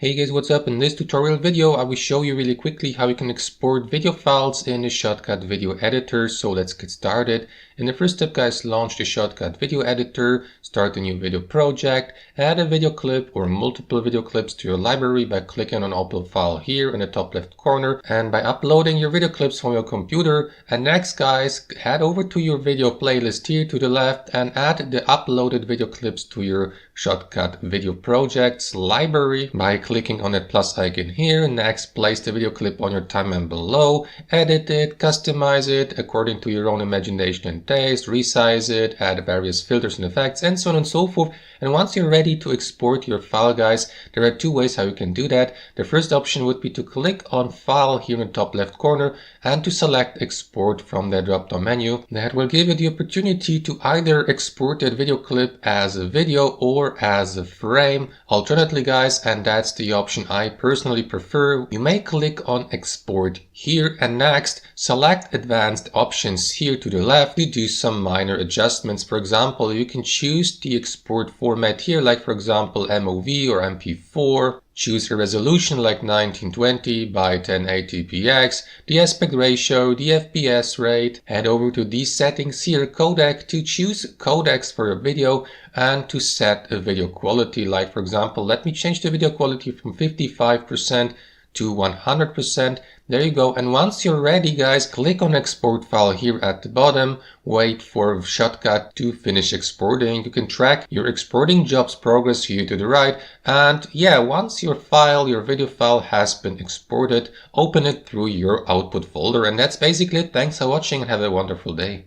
Hey guys, what's up? In this tutorial video, I will show you really quickly how you can export video files in the Shotcut video editor. So let's get started. In the first step, guys, launch the Shotcut video editor, start a new video project, add a video clip or multiple video clips to your library by clicking on upload file here in the top left corner and by uploading your video clips from your computer. And next, guys, head over to your video playlist here to the left and add the uploaded video clips to your Shotcut video projects library by clicking on that plus icon here. Next, place the video clip on your timeline below, edit it, customize it according to your own imagination and taste, resize it, add various filters and effects, and so on and so forth. And once you're ready to export your file, guys, there are two ways how you can do that. The first option would be to click on File here in the top left corner and to select Export from the drop-down menu. That will give you the opportunity to either export that video clip as a video or as a frame. Alternatively, guys, and that's the option I personally prefer, you may click on Export here and next select Advanced Options here to the left to do some minor adjustments. For example, you can choose the export format here, like for example MOV or MP4. Choose a resolution like 1920 by 1080px, the aspect ratio, the FPS rate. Head over to these settings here, codec, to choose codecs for your video and to set a video quality. Like for example, let me change the video quality from 55% to 100%. There you go. And once you're ready, guys, click on export file here at the bottom. Wait for Shotcut to finish exporting. You can track your exporting job's progress here to the right. And yeah, once your video file has been exported, open it through your output folder. And that's basically it. Thanks for watching and have a wonderful day.